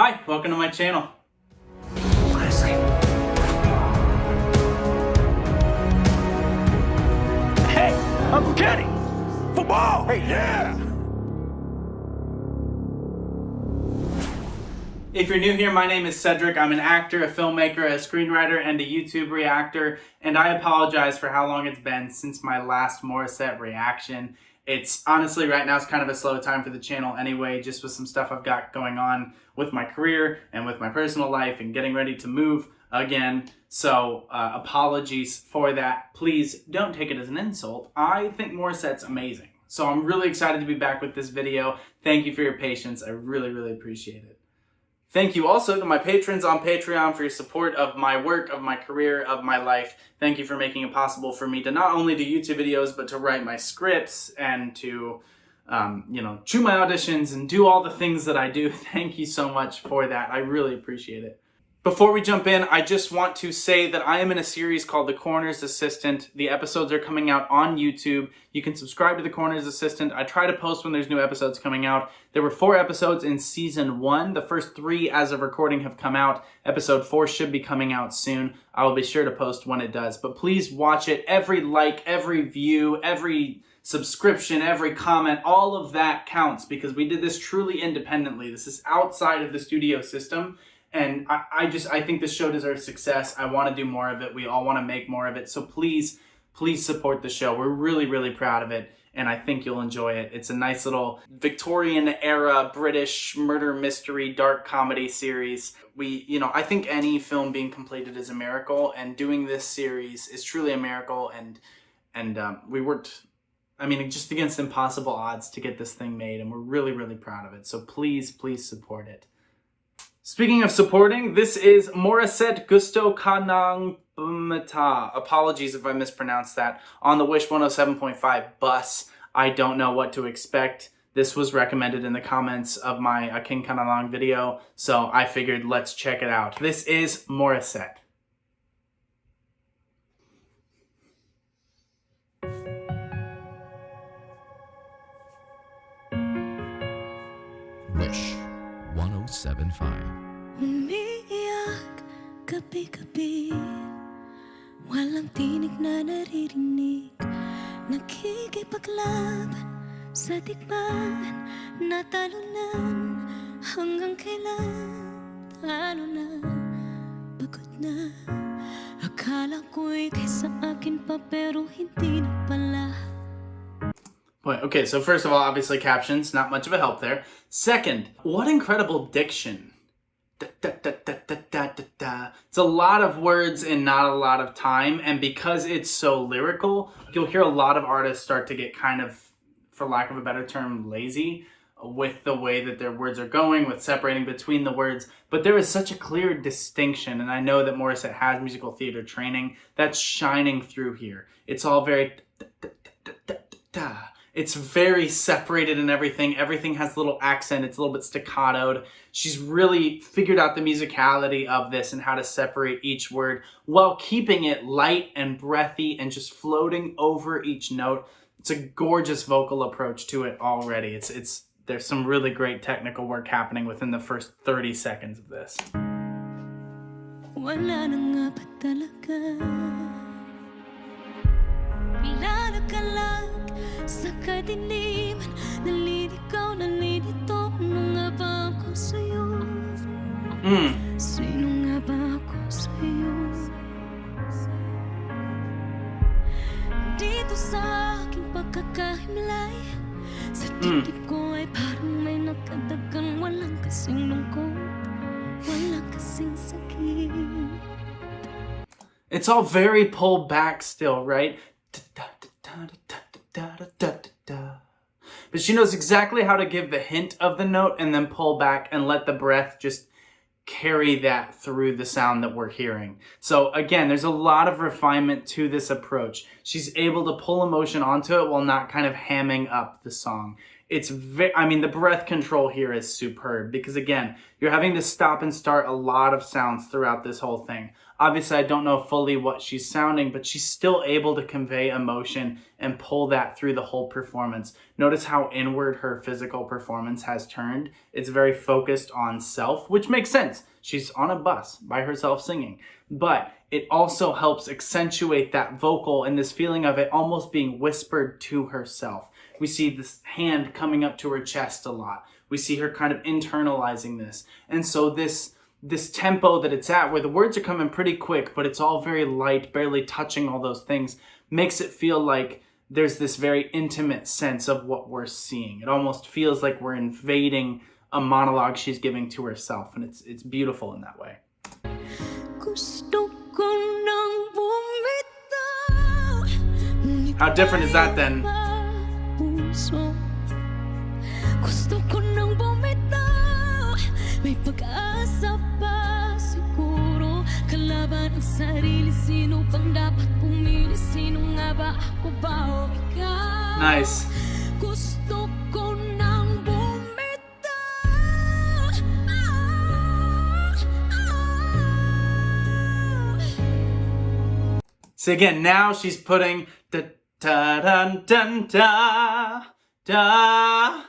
Hi, welcome to my channel. Hey, Uncle Kenny! Football! Hey, yeah! If you're new here, my name is Cedric. I'm an actor, a filmmaker, a screenwriter, and a YouTube reactor, and I apologize for how long it's been since my last MORR-ih-SET reaction. It's honestly, right now, it's kind of a slow time for the channel anyway, just with some stuff I've got going on with my career and with my personal life and getting ready to move again. So apologies for that. Please don't take it as an insult. I think MORR-ih-SET's amazing. So I'm really excited to be back with this video. Thank you for your patience. I really, really appreciate it. Thank you also to my patrons on Patreon for your support of my work, of my career, of my life. Thank you for making it possible for me to not only do YouTube videos, but to write my scripts and to, do my auditions and do all the things that I do. Thank you so much for that. I really appreciate it. Before we jump in, I just want to say that I am in a series called The Coroner's Assistant. The episodes are coming out on YouTube. You can subscribe to The Coroner's Assistant. I try to post when there's new episodes coming out. There were 4 episodes in season 1. The first 3 as of recording have come out. Episode 4 should be coming out soon. I will be sure to post when it does. But please watch it. Every like, every view, every subscription, every comment, all of that counts because we did this truly independently. This is outside of the studio system. And I think this show deserves success. I want to do more of it. We all want to make more of it. So please support the show. We're really, really proud of it. And I think you'll enjoy it. It's a nice little Victorian era British murder mystery dark comedy series. I think any film being completed is a miracle. And doing this series is truly a miracle. And we worked, just against impossible odds to get this thing made. And we're really, really proud of it. So please support it. Speaking of supporting, this is Morissette Gusto Ka ng BUMITAW. Apologies if I mispronounced that. On the Wish 107.5 bus. I don't know what to expect. This was recommended in the comments of my Aking Ka Na Lang video, so I figured let's check it out. This is Morissette. Wish 107.5. Umiiyak gabi-gabi, walang tinig na naririnig, nakikipaglaban sa digmaan, natalunan hanggang kailan, talo na, pagod na, akala ko'y kaysa akin pa pero hindi na pala. Okay, so first of all, obviously captions, not much of a help there. Second, what incredible diction. It's a lot of words in not a lot of time, and because it's so lyrical, you'll hear a lot of artists start to get kind of, for lack of a better term, lazy with the way that their words are going, with separating between the words. But there is such a clear distinction, and I know that MORR-ih-SET has musical theater training, that's shining through here. It's all very it's very separated and everything. Everything has a little accent. It's a little bit staccatoed. She's really figured out the musicality of this and how to separate each word while keeping it light and breathy and just floating over each note. It's a gorgeous vocal approach to it already. There's some really great technical work happening within the first 30 seconds of this. Wala na nga ba talaga? Lalakalag sa kadiliman, naliligaw, nalilito, ano nga ba ako sa'yo? Sino nga ba ako sa'yo? Dito sa aking pagkakahimlay, sa dibdib ko ay parang may nakadagang, walang kasing lungkot, walang kasing sakit. It's all very pulled back still, right? But she knows exactly how to give the hint of the note and then pull back and let the breath just carry that through the sound that we're hearing. So again, there's a lot of refinement to this approach. She's able to pull emotion onto it while not kind of hamming up the song. I mean, the breath control here is superb because, again, you're having to stop and start a lot of sounds throughout this whole thing. Obviously, I don't know fully what she's sounding, but she's still able to convey emotion and pull that through the whole performance. Notice how inward her physical performance has turned. It's very focused on self, which makes sense. She's on a bus by herself singing, but it also helps accentuate that vocal and this feeling of it almost being whispered to herself. We see this hand coming up to her chest a lot. We see her kind of internalizing this. And so this tempo that it's at, where the words are coming pretty quick, but it's all very light, barely touching all those things, makes it feel like there's this very intimate sense of what we're seeing. It almost feels like we're invading a monologue she's giving to herself, and it's beautiful in that way. How different is that then? Nice. So again, now she's putting da da dun dun da da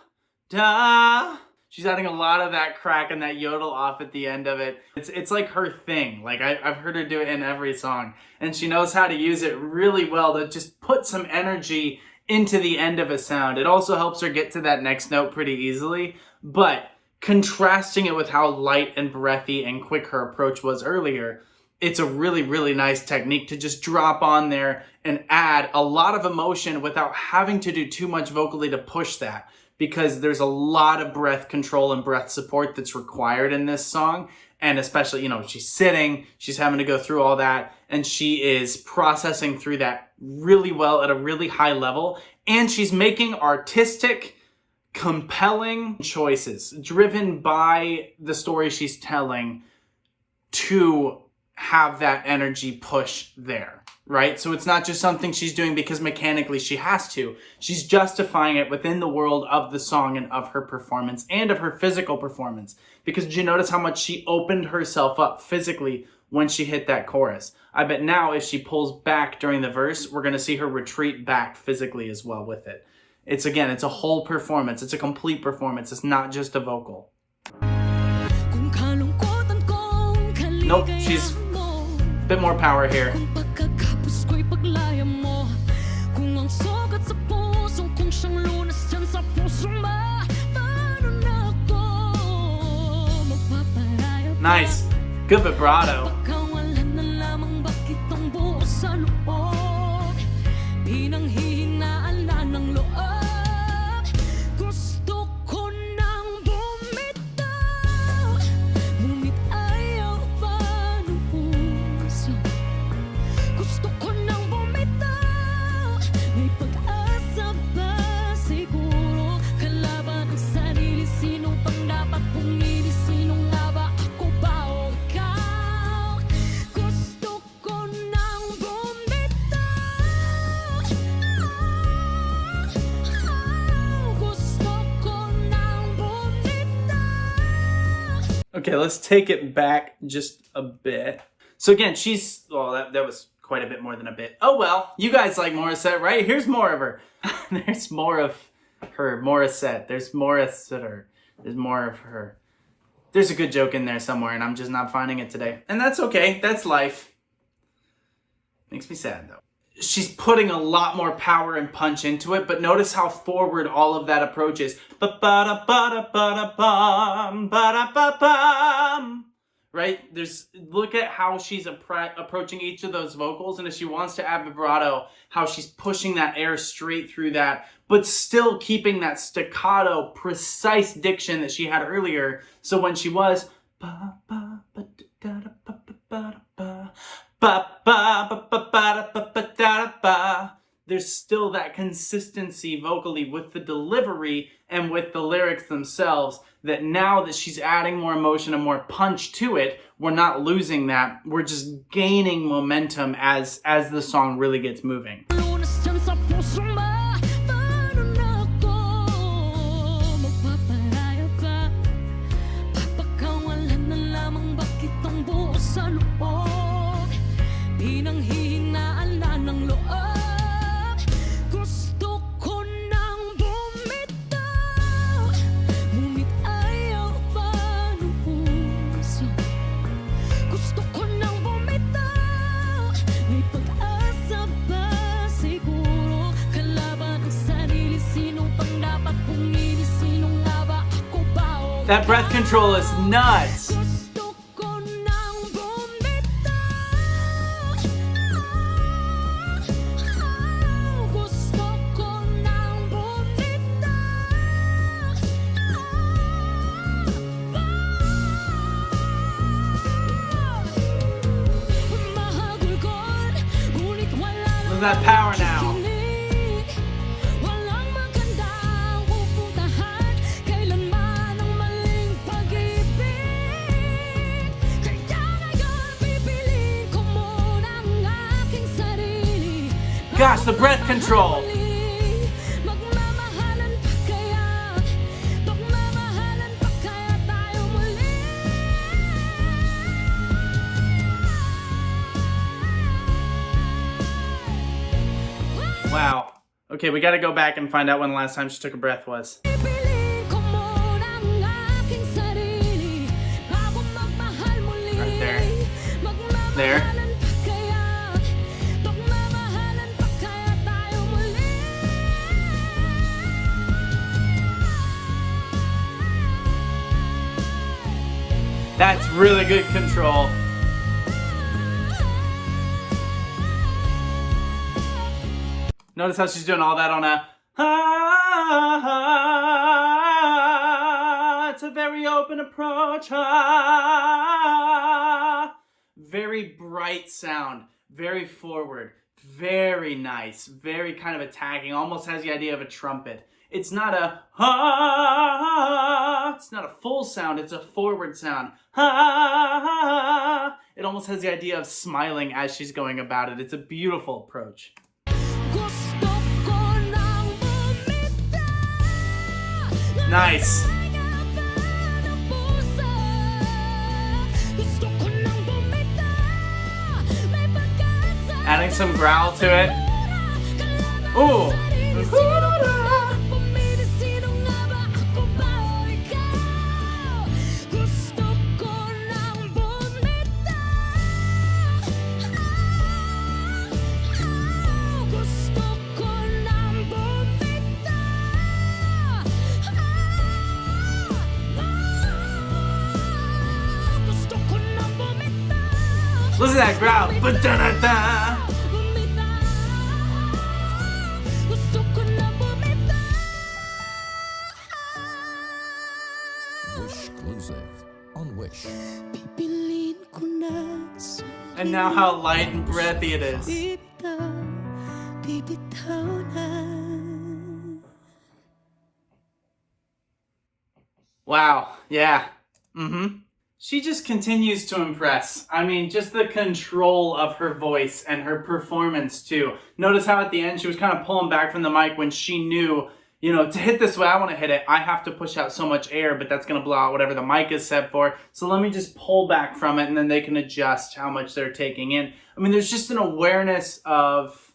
da. She's adding a lot of that crack and that yodel off at the end of it. It's like her thing. Like I've heard her do it in every song, and she knows how to use it really well to just put some energy into the end of a sound. It also helps her get to that next note pretty easily, but contrasting it with how light and breathy and quick her approach was earlier, it's a really, really nice technique to just drop on there and add a lot of emotion without having to do too much vocally to push that, because there's a lot of breath control and breath support that's required in this song. And especially, she's sitting, she's having to go through all that, and she is processing through that really well at a really high level. And she's making artistic, compelling choices driven by the story she's telling to have that energy push there, right? So it's not just something she's doing because mechanically she has to. She's justifying it within the world of the song and of her performance and of her physical performance. Because did you notice how much she opened herself up physically when she hit that chorus? I bet now if she pulls back during the verse, we're going to see her retreat back physically as well with it. It's a whole performance. It's a complete performance. It's not just a vocal. Nope, she's a bit more power here. Nice. Good vibrato. Okay, let's take it back just a bit. So again, that was quite a bit more than a bit. Oh well, you guys like Morissette, right? Here's more of her. There's more of her, Morissette. There's mɒrɪ๊sɛt. There's more of her. There's a good joke in there somewhere, and I'm just not finding it today. And that's okay, that's life. Makes me sad though. She's putting a lot more power and punch into it, but notice how forward all of that approach is. Right? Look at how she's approaching each of those vocals, and if she wants to add vibrato, how she's pushing that air straight through that, but still keeping that staccato, precise diction that she had earlier. So when she was there's still that consistency vocally with the delivery and with the lyrics themselves, that now that she's adding more emotion and more punch to it, we're not losing that. We're just gaining momentum as the song really gets moving. That breath control is nuts. Gusto ko nang bumitaw. Gusto ko nang bumitaw. Mahagulgol, ngunit wala Look at that power now. Walang magandang pupuntahan, kailanman ang maling pag-ibig. Kaya ngayon pipiliin ko muna ang aking sarili. Gosh, the breath control. Magmamahalan pa kaya? Magmamahalan pa kaya tayo muli? Wow. Okay, we gotta go back and find out when the last time she took a breath was. Pipiliin ko muna ang aking sarili bago magmahal muli. Right there. There. Magmamahalan pa kaya? Magmamahalan pa kaya tayo muli? That's really good control. Notice how she's doing all that on a it's a very open approach. Very bright sound, very forward, very nice, very kind of attacking, almost has the idea of a trumpet. It's not a it's not a full sound, it's a forward sound. It almost has the idea of smiling as she's going about it. It's a beautiful approach. Gusto ko nang bumitaw. Nice. Gusto ko nang bumitaw. May pag-asa. Adding some growl to it. Ooh. Pumili, sino nga ba? Ako ba o ikaw? Gusto ko nang bumitaw. Gusto ko nang bumitaw. Gusto ko nang bumitaw. Listen to that growl. Ba-da-da-da. Gusto ko nang bumitaw. Wish exclusive on Wish. Pipiliin ko na sa And now how light and breathy it is. bitaw, bibitaw na. Wow. Yeah. She just continues to impress. I mean, just the control of her voice and her performance too. Notice how at the end she was kind of pulling back from the mic when she knew, you know, to hit this way I want to hit it, I have to push out so much air, but that's going to blow out whatever the mic is set for. So let me just pull back from it and then they can adjust how much they're taking in. I mean, there's just an awareness of...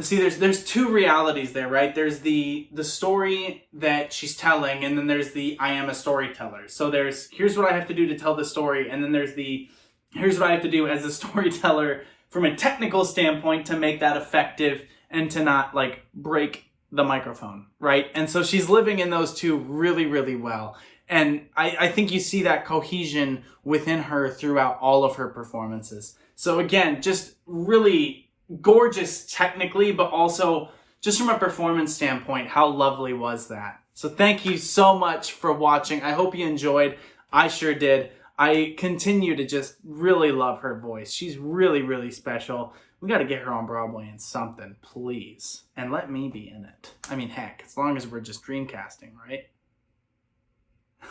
See, there's two realities there, right? There's the story that she's telling, and then there's the I am a storyteller. So there's, here's what I have to do to tell the story, and then there's the, here's what I have to do as a storyteller from a technical standpoint to make that effective and to not, like, break the microphone, right? And so she's living in those two really, really well. And I think you see that cohesion within her throughout all of her performances. So again, just really gorgeous technically, but also just from a performance standpoint, how lovely was that? So thank you so much for watching. I hope you enjoyed. I sure did. I continue to just really love her voice. She's really, really special. We got to get her on Broadway in something, please. And let me be in it. I mean, heck, as long as we're just dreamcasting, right?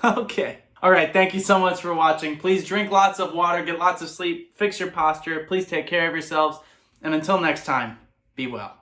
Okay. All right, thank you so much for watching. Please drink lots of water, get lots of sleep, fix your posture. Please take care of yourselves. And until next time, be well.